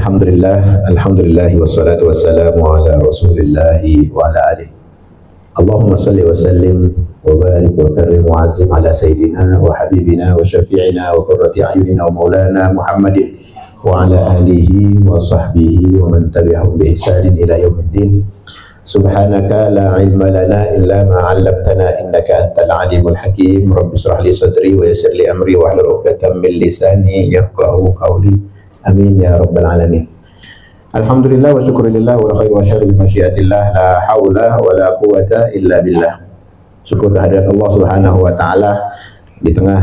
Alhamdulillah wassalatu wassalamu ala rasulillahi wa ala alihi. Allahumma salli wa sallim wa barik wa karrim wa azim ala sayyidina wa habibina wa syafi'ina wa qurrati a'yunina wa maulana Muhammadin wa ala alihi wa sahbihi wa man tabi'ahum bi ihsanin ila yaumiddin. Subhanaka la ilma lana illa ma 'allamtana innaka antal alimul hakim. Rabbi shrah li sadri wa yassir li amri wa hlul 'uqdatam min lisani yafqahu qawli. Amin ya rabbal alamin. Alhamdulillah wa syukurillah wa khairu wa syarri bi masyiatillah, la haula wa la quwata illa billah. Syukur kehadirat Allah Subhanahu wa taala di tengah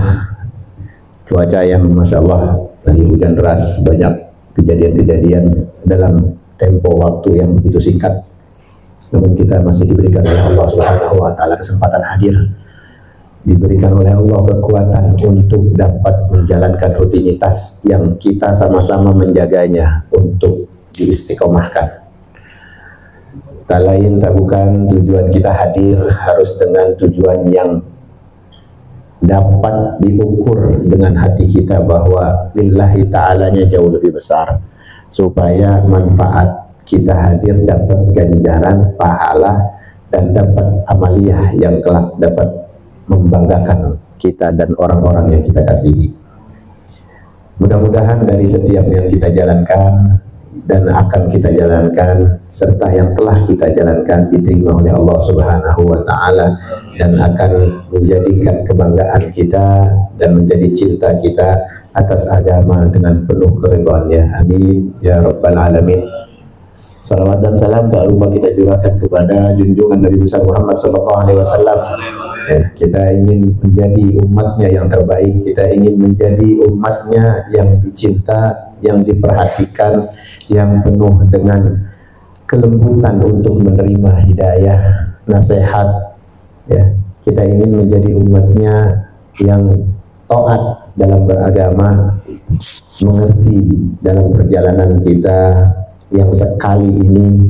cuaca yang Masya Allah dari hujan deras, banyak kejadian-kejadian dalam tempo waktu yang begitu singkat. Namun kita masih diberikan oleh Allah Subhanahu wa taala kesempatan hadir, diberikan oleh Allah kekuatan untuk dapat menjalankan rutinitas yang kita sama-sama menjaganya untuk diistiqomahkan. Tak lain tak bukan tujuan kita hadir harus dengan tujuan yang dapat diukur dengan hati kita bahwa lillahi ta'alanya jauh lebih besar, supaya manfaat kita hadir dapat ganjaran pahala dan dapat amaliyah yang kelak dapat membanggakan kita dan orang-orang yang kita kasihi. Mudah-mudahan dari setiap yang kita jalankan dan akan kita jalankan serta yang telah kita jalankan diterima oleh Allah Subhanahu wa taala dan akan menjadikan kebanggaan kita dan menjadi cinta kita atas agama dengan penuh keridhaannya. Amin ya rabbal alamin. Salawat dan salam tak lupa kita curahkan kepada junjungan Nabi besar Muhammad sallallahu alaihi wasallam. Kita ingin menjadi umatnya yang terbaik, kita ingin menjadi umatnya yang dicinta, yang diperhatikan, yang penuh dengan kelembutan untuk menerima hidayah, nasihat. Ya, kita ingin menjadi umatnya yang taat dalam beragama, mengerti dalam perjalanan kita yang sekali ini.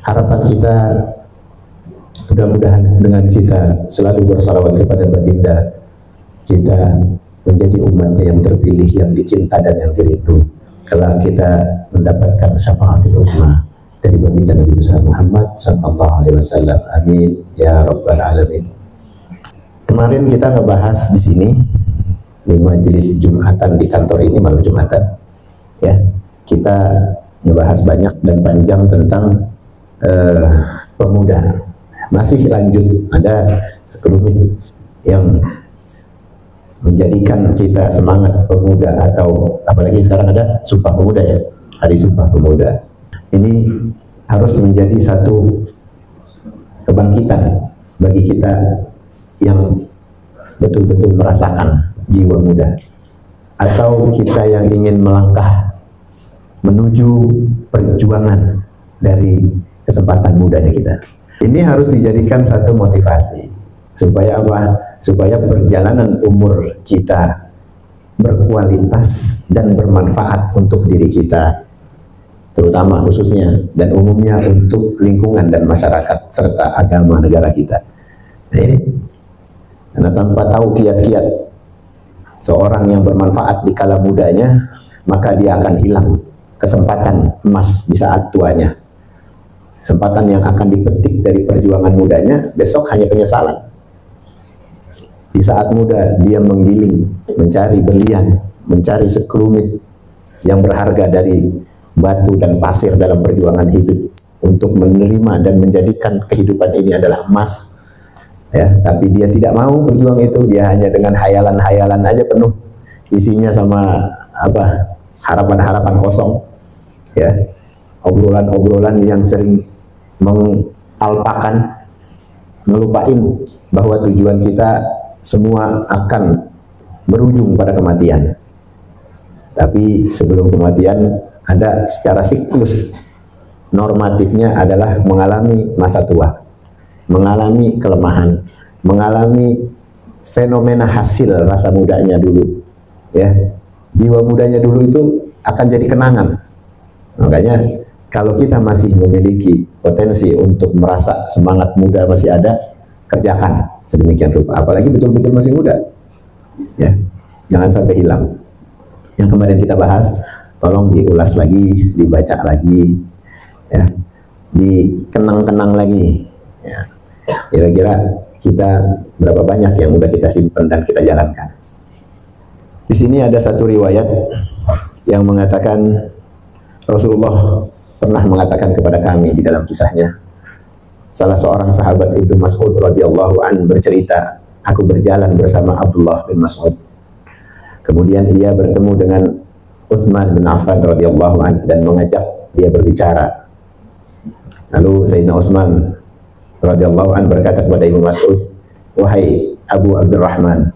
Harapan kita mudah-mudahan dengan kita selalu bersalawat kepada baginda, kita menjadi umatnya yang terpilih, yang dicinta dan yang dirindu. Kalau kita mendapatkan syafaatul uzma dari baginda Nabi besar Muhammad sallallahu alaihi wasallam. Amin ya rabbal alamin. Kemarin kita ngebahas di sini di majelis Jumatan di kantor ini, malam Jumatan. Ya, kita ngebahas banyak dan panjang tentang pemuda. Masih lanjut, ada sekelumit yang menjadikan kita semangat pemuda, atau apalagi sekarang ada Sumpah Pemuda ya, Hari Sumpah Pemuda. Ini harus menjadi satu kebangkitan bagi kita yang betul-betul merasakan jiwa muda, atau kita yang ingin melangkah menuju perjuangan dari kesempatan mudanya kita. Ini harus dijadikan satu motivasi supaya apa? Supaya perjalanan umur kita berkualitas dan bermanfaat untuk diri kita, terutama khususnya dan umumnya untuk lingkungan dan masyarakat serta agama negara kita. Nah ini, karena tanpa tahu kiat-kiat seorang yang bermanfaat di kala mudanya, maka dia akan hilang kesempatan emas di saat tuanya. Kesempatan yang akan dipetik dari perjuangan mudanya besok hanya penyesalan. Di saat muda dia menggiling, mencari berlian, mencari sekelumit yang berharga dari batu dan pasir dalam perjuangan hidup untuk menerima dan menjadikan kehidupan ini adalah emas. Ya, tapi dia tidak mau berjuang itu, dia hanya dengan hayalan-hayalan aja penuh, isinya sama apa? Harapan-harapan kosong. Ya, obrolan-obrolan yang sering mengalpakan, melupain bahwa tujuan kita semua akan berujung pada kematian. Tapi sebelum kematian ada secara siklus normatifnya adalah mengalami masa tua, mengalami kelemahan, mengalami fenomena hasil rasa mudanya dulu. Ya, jiwa mudanya dulu itu akan jadi kenangan. Makanya kalau kita masih memiliki potensi untuk merasa semangat muda masih ada, kerjakan sedemikian rupa. Apalagi betul-betul masih muda. Ya, jangan sampai hilang. Yang kemarin kita bahas tolong diulas lagi, dibaca lagi, ya, dikenang-kenang lagi. Ya. Kira-kira kita berapa banyak yang udah kita simpan dan kita jalankan. Di sini ada satu riwayat yang mengatakan Rasulullah pernah mengatakan kepada kami di dalam kisahnya. Salah seorang sahabat Ibnu Mas'ud radhiyallahu an bercerita, aku berjalan bersama Abdullah bin Mas'ud. Kemudian ia bertemu dengan Utsman bin Affan radhiyallahu an dan mengajak dia berbicara. Lalu Sayyidina Utsman radhiyallahu an berkata kepada Ibnu Mas'ud, wahai Abu Abdurrahman,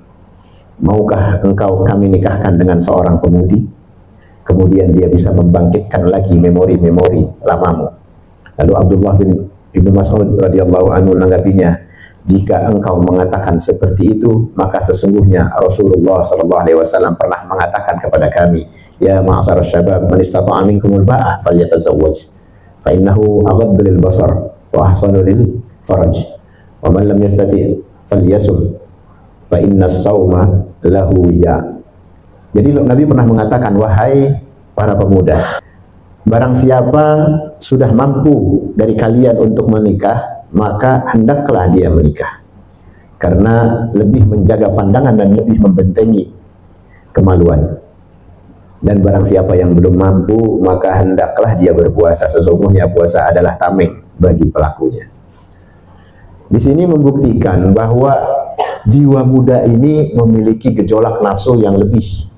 maukah engkau kami nikahkan dengan seorang pemudi? Kemudian dia bisa membangkitkan lagi memori-memori lamamu. Lalu Abdullah bin Ibnu Mas'ud radhiyallahu anhu menanggapinya, jika engkau mengatakan seperti itu, maka sesungguhnya Rasulullah sallallahu alaihi wasallam pernah mengatakan kepada kami, ya ma'syar syabab, man istata'a minkumul ba'ah falyatazawwaj, fa innahu aghaddu lil basar wa ahsanu lil faraj, wa man lam yastati' falyasum, fa inna as-sawma lahu wija. Jadi Nabi pernah mengatakan, wahai para pemuda, barang siapa sudah mampu dari kalian untuk menikah, maka hendaklah dia menikah, karena lebih menjaga pandangan dan lebih membentengi kemaluan. Dan barang siapa yang belum mampu, maka hendaklah dia berpuasa, sesungguhnya puasa adalah tameng bagi pelakunya. Di sini membuktikan bahwa jiwa muda ini memiliki gejolak nafsu yang lebih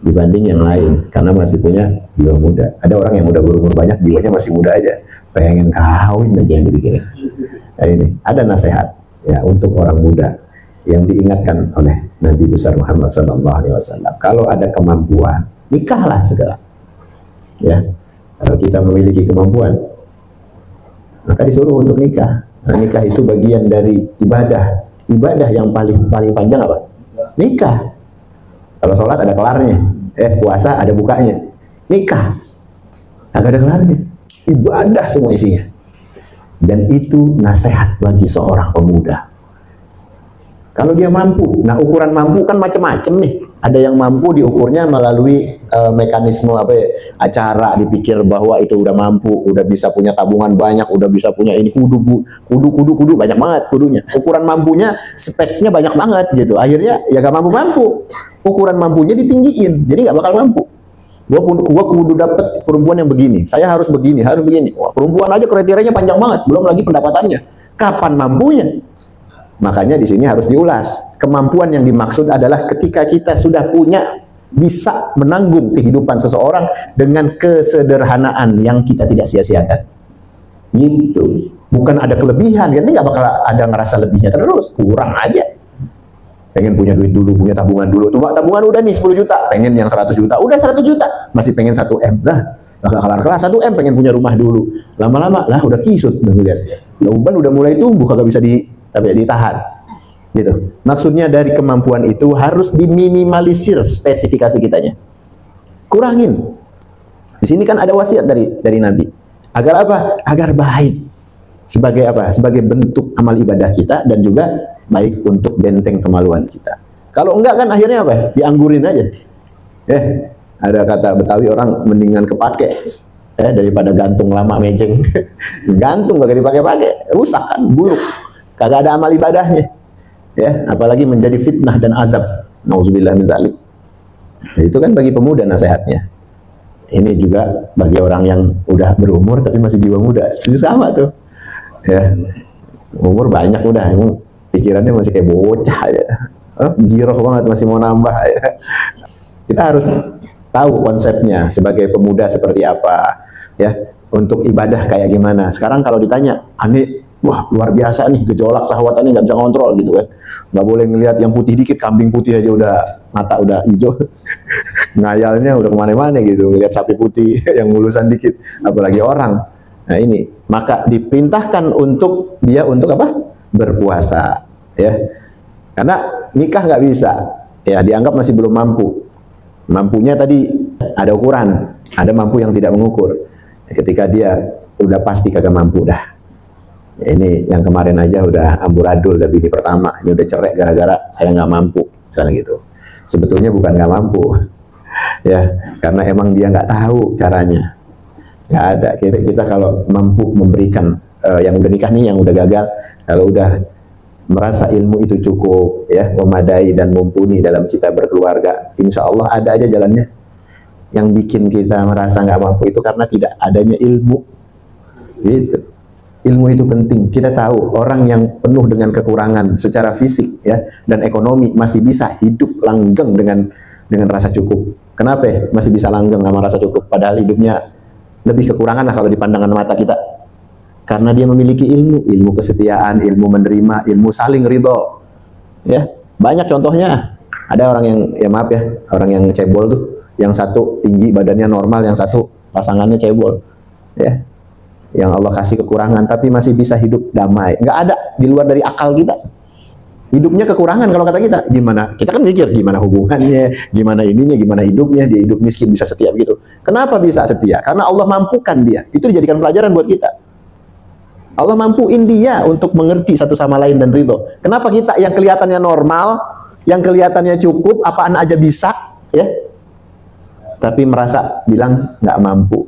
dibanding yang lain, karena masih punya jiwa muda. Ada orang yang udah berumur banyak, jiwanya masih muda aja, pengen kawin aja yang dipikirin. Nah, ini ada nasihat ya untuk orang muda yang diingatkan oleh Nabi besar Muhammad SAW. Kalau ada kemampuan, nikahlah segera. Ya, kalau kita memiliki kemampuan, maka disuruh untuk nikah. Nah, nikah itu bagian dari ibadah. Ibadah yang paling panjang apa? Nikah. Kalau sholat ada kelarnya, puasa ada bukanya. Nikah agak ada kelarnya. Ibadah semua isinya. Dan itu nasihat bagi seorang pemuda. Kalau dia mampu, nah ukuran mampu kan macam-macam nih. Ada yang mampu diukurnya melalui mekanisme acara, dipikir bahwa itu udah mampu, udah bisa punya tabungan banyak, udah bisa punya ini kudu banyak banget kudunya. Ukuran mampunya, speknya banyak banget gitu. Akhirnya ya gak mampu-mampu. Ukuran mampunya ditinggiin, jadi nggak bakal mampu. Gua kudu dapet perempuan yang begini, saya harus begini, harus begini. Wah, perempuan aja kriterianya panjang banget, belum lagi pendapatannya. Kapan mampunya? Makanya di sini harus diulas. Kemampuan yang dimaksud adalah ketika kita sudah punya, bisa menanggung kehidupan seseorang dengan kesederhanaan yang kita tidak sia-siakan. Gitu. Bukan ada kelebihan, nanti nggak bakal ada ngerasa lebihnya terus, kurang aja. Pengen punya duit dulu, punya tabungan dulu. Tuh, tabungan udah nih 10 juta, pengen yang 100 juta, udah 100 juta, masih pengen 1M. Lah, gak kelar-kelar 1M, pengen punya rumah dulu. Lama-lama, lah udah kisut, lihat. Uban udah mulai tumbuh, kagak bisa ditahan. Gitu. Maksudnya dari kemampuan itu harus diminimalisir spesifikasi kitanya. Kurangin. Di sini kan ada wasiat dari Nabi. Agar apa? Agar baik. Sebagai apa? Sebagai bentuk amal ibadah kita dan juga baik untuk benteng kemaluan kita. Kalau enggak kan akhirnya apa? Dianggurin aja. Ada kata Betawi, orang mendingan kepake daripada gantung lama mejeng. Gantung kagak dipakai-pakai, rusak kan, buruk. Kagak ada amal ibadahnya. Ya, apalagi menjadi fitnah dan azab. Nauzubillah min zalik. Nah, itu kan bagi pemuda nasihatnya. Ini juga bagi orang yang udah berumur tapi masih jiwa muda. Itu sama tuh. Ya. Umur banyak udah, pikirannya masih kayak bocah aja. Giroh banget, masih mau nambah ya. Kita harus tahu konsepnya sebagai pemuda seperti apa, ya, untuk ibadah kayak gimana. Sekarang kalau ditanya, aneh, wah luar biasa nih, gejolak syahwatannya nggak bisa kontrol gitu kan. Nggak boleh ngelihat yang putih dikit, kambing putih aja udah mata udah hijau. Ngayalnya udah kemana-mana gitu, ngelihat sapi putih yang mulusan dikit, apalagi orang. Nah ini, maka diperintahkan untuk dia untuk apa? Berpuasa, ya. Karena nikah nggak bisa, ya, dianggap masih belum mampu. Mampunya tadi ada ukuran, ada mampu yang tidak mengukur. Ketika dia udah pasti kagak mampu dah. Ini yang kemarin aja udah amburadul dari bini pertama, ini udah cerai gara-gara saya nggak mampu, misalnya gitu. Sebetulnya bukan nggak mampu, Ya, karena emang dia nggak tahu caranya. Nggak ada. Kita kalau mampu memberikan yang udah nikah nih, yang udah gagal, kalau udah merasa ilmu itu cukup, ya, memadai dan mumpuni dalam kita berkeluarga, insya Allah ada aja jalannya. Yang bikin kita merasa nggak mampu itu karena tidak adanya ilmu. Gitu. Ilmu itu penting. Kita tahu orang yang penuh dengan kekurangan secara fisik, ya, dan ekonomi masih bisa hidup langgeng dengan rasa cukup. Kenapa masih bisa langgeng sama rasa cukup? Padahal hidupnya lebih kekurangan lah kalau di pandangan mata kita. Karena dia memiliki ilmu kesetiaan, ilmu menerima, ilmu saling ridho. Ya, banyak contohnya. Ada orang yang, ya maaf ya, orang yang cebol tuh, yang satu tinggi badannya normal, yang satu pasangannya cebol. Ya. Yang Allah kasih kekurangan tapi masih bisa hidup damai. Nggak ada di luar dari akal kita. Hidupnya kekurangan kalau kata kita. Gimana? Kita kan mikir gimana hubungannya, gimana ininya, gimana hidupnya, dia hidup miskin bisa setia begitu. Kenapa bisa setia? Karena Allah mampukan dia. Itu dijadikan pelajaran buat kita. Allah mampuin dia untuk mengerti satu sama lain dan ridho. Kenapa kita yang kelihatannya normal, yang kelihatannya cukup, apaan aja bisa, ya, tapi merasa bilang nggak mampu,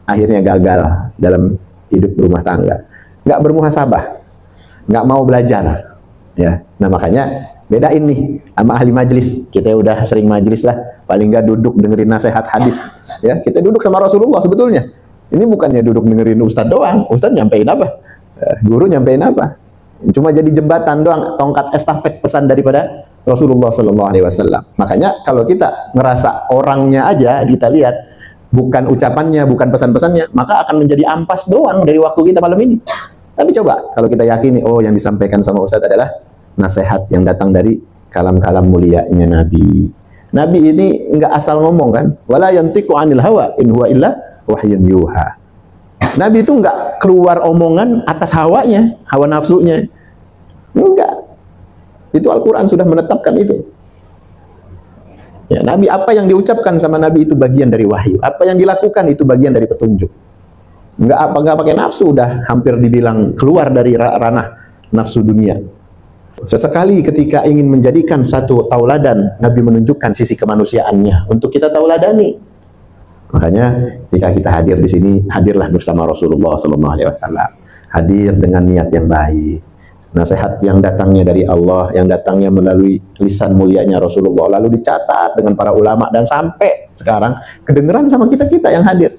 akhirnya gagal dalam hidup rumah tangga, nggak bermuhasabah, nggak mau belajar. Ya, nah makanya bedain nih sama ahli majlis. Kita udah sering majlis lah, paling nggak duduk dengerin nasihat hadis. Ya, kita duduk sama Rasulullah sebetulnya. Ini bukannya duduk dengerin ustadz doang. Ustadz nyampein apa? Guru nyampein apa? Cuma jadi jembatan doang, tongkat estafet pesan daripada Rasulullah SAW. Makanya kalau kita ngerasa orangnya aja kita lihat, bukan ucapannya, bukan pesan-pesannya, maka akan menjadi ampas doang dari waktu kita malam ini. Tapi coba kalau kita yakini, oh yang disampaikan sama ustadz adalah nasihat yang datang dari kalam-kalam mulianya Nabi. Nabi ini nggak asal ngomong kan? Wala yantiqu 'anil hawa in huwa illa wahyun yuha. Nabi itu nggak keluar omongan atas hawanya, hawa nafsunya. Enggak. Itu Al-Quran sudah menetapkan itu. Ya, Nabi, apa yang diucapkan sama Nabi itu bagian dari wahyu. Apa yang dilakukan itu bagian dari petunjuk. Nggak pakai nafsu, udah hampir dibilang keluar dari ranah nafsu dunia. Sesekali ketika ingin menjadikan satu tauladan, Nabi menunjukkan sisi kemanusiaannya untuk kita tauladani. Makanya jika kita hadir di sini, hadirlah bersama Rasulullah SAW. Hadir dengan niat yang baik. Nasihat yang datangnya dari Allah, yang datangnya melalui lisan mulianya Rasulullah, lalu dicatat dengan para ulama dan sampai sekarang kedengeran sama kita-kita yang hadir.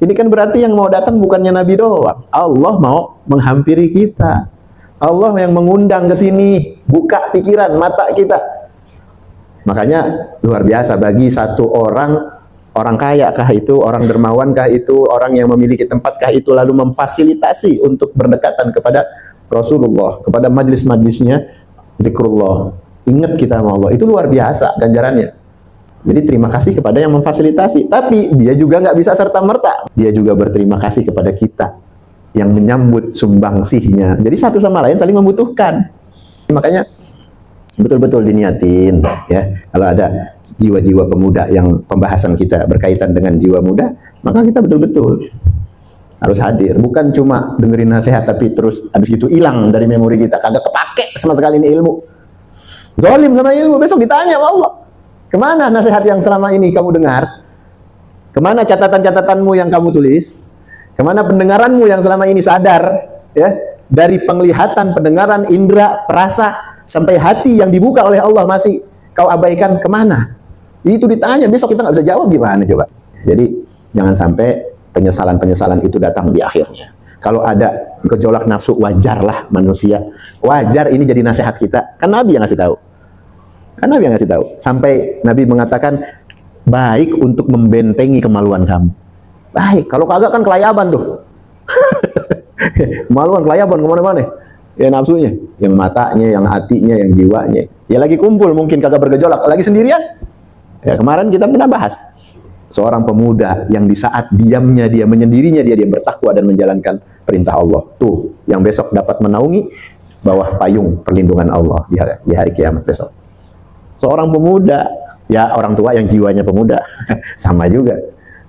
Ini kan berarti yang mau datang bukannya Nabi doang. Allah mau menghampiri kita. Allah yang mengundang ke sini, buka pikiran, mata kita. Makanya luar biasa bagi satu orang kaya kah itu, orang dermawan kah itu, orang yang memiliki tempat kah itu, lalu memfasilitasi untuk berdekatan kepada Rasulullah, kepada majlis-majlisnya zikrullah. Ingat kita sama Allah, itu luar biasa ganjarannya. Jadi terima kasih kepada yang memfasilitasi, tapi dia juga nggak bisa serta-merta. Dia juga berterima kasih kepada kita yang menyambut sumbangsihnya. Jadi satu sama lain saling membutuhkan. Makanya betul-betul diniatin, ya. Kalau ada jiwa-jiwa pemuda yang pembahasan kita berkaitan dengan jiwa muda, maka kita betul-betul harus hadir. Bukan cuma dengerin nasihat tapi terus habis itu hilang dari memori kita, kagak kepake sama sekali ini ilmu. Zalim sama ilmu, besok ditanya sama Allah. Kemana nasihat yang selama ini kamu dengar? Kemana catatan-catatanmu yang kamu tulis? Kemana pendengaranmu yang selama ini sadar, ya, dari penglihatan, pendengaran, indera, perasa sampai hati yang dibuka oleh Allah masih kau abaikan, kemana? Itu ditanya, besok kita nggak bisa jawab, gimana coba? Jadi jangan sampai penyesalan-penyesalan itu datang di akhirnya. Kalau ada gejolak nafsu, wajarlah manusia. Wajar ini jadi nasihat kita. Kan Nabi yang ngasih tahu. Kan Nabi yang ngasih tahu. Sampai Nabi mengatakan, baik untuk membentengi kemaluan kamu. Baik, kalau kagak kan kelayaban tuh. Kemaluan, kelayaban kemana-mana. Ya nafsunya, yang matanya, yang hatinya, yang jiwanya. Ya lagi kumpul mungkin kagak bergejolak, lagi sendirian. Ya kemarin kita pernah bahas. Seorang pemuda yang di saat diamnya dia, menyendirinya dia bertakwa dan menjalankan perintah Allah. Tuh, yang besok dapat menaungi bawah payung perlindungan Allah di hari kiamat besok. Seorang pemuda, ya orang tua yang jiwanya pemuda, sama juga.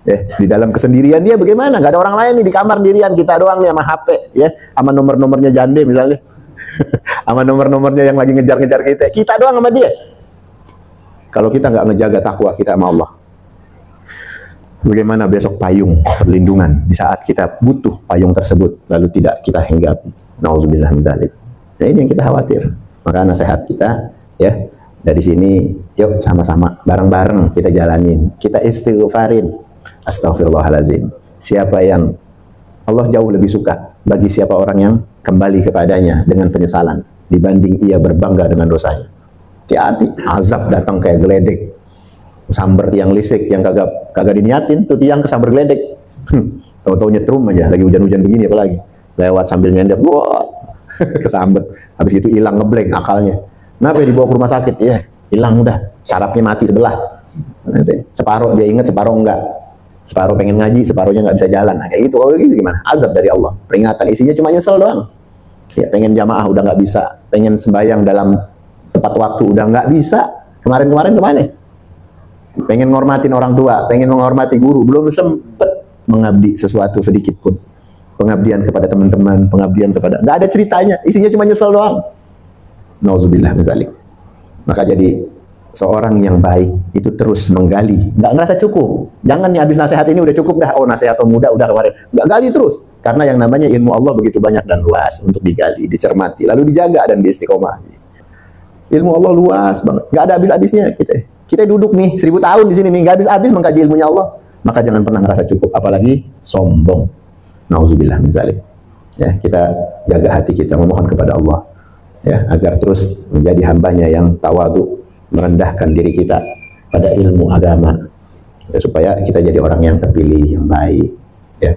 Ya, di dalam kesendirian dia bagaimana? Gak ada orang lain nih di kamar sendirian, kita doang nih sama HP, ya, sama nomor-nomornya jande misalnya, sama nomor-nomornya yang lagi ngejar-ngejar kita doang sama dia. Kalau kita nggak ngejaga takwa kita sama Allah, Bagaimana besok payung perlindungan di saat kita butuh payung tersebut lalu tidak kita hinggapi. Nauzubillah min dzalik. Nah, ini yang kita khawatir. Maka nasihat kita ya dari sini, yuk sama-sama bareng-bareng kita jalanin, kita istighfarin. Astaghfirullahalazim. Siapa yang Allah jauh lebih suka bagi siapa orang yang kembali kepadanya dengan penyesalan dibanding ia berbangga dengan dosanya. Hati-hati, azab datang kayak geledek, sambar tiang listrik yang kagak diniatin, tuh tiang kesambar geledek. Tahu-tahu nyetrum aja, lagi hujan-hujan begini apalagi, lewat sambil nyender, wah, kesambet. Habis itu hilang ngeblank akalnya. Kenapa dibawa ke rumah sakit? Ya, hilang udah, sarafnya mati sebelah. Separuh dia ingat, separuh enggak. Separuh pengen ngaji, separuhnya nggak bisa jalan. Nah, kayak gitu. Kalau gitu gimana? Azab dari Allah. Peringatan isinya cuma nyesel doang. Ya, pengen jamaah udah nggak bisa, pengen sembahyang dalam tepat waktu udah nggak bisa. Kemarin-kemarin kemana? Pengen ngormatin orang tua, pengen menghormati guru, belum sempet mengabdi sesuatu sedikit pun. Pengabdian kepada teman-teman, pengabdian kepada, nggak ada ceritanya, isinya cuma nyesel doang. Nauzubillah min dzalik. Maka jadi seorang yang baik itu terus menggali, nggak ngerasa cukup. Jangan nih habis nasihat ini udah cukup dah, oh nasihat pemuda udah kemarin. Nggak gali terus, karena yang namanya ilmu Allah begitu banyak dan luas untuk digali, dicermati, lalu dijaga dan diistiqomahi. Ilmu Allah luas banget, nggak ada habis-habisnya. Kita duduk nih 1000 tahun di sini nih, nggak habis-habis mengkaji ilmunya Allah. Maka jangan pernah merasa cukup, apalagi sombong. Nauzubillah min dzalik. Ya, kita jaga hati kita, memohon kepada Allah ya agar terus menjadi hambanya yang tawadu, merendahkan diri kita pada ilmu agama ya, supaya kita jadi orang yang terpilih, yang baik ya.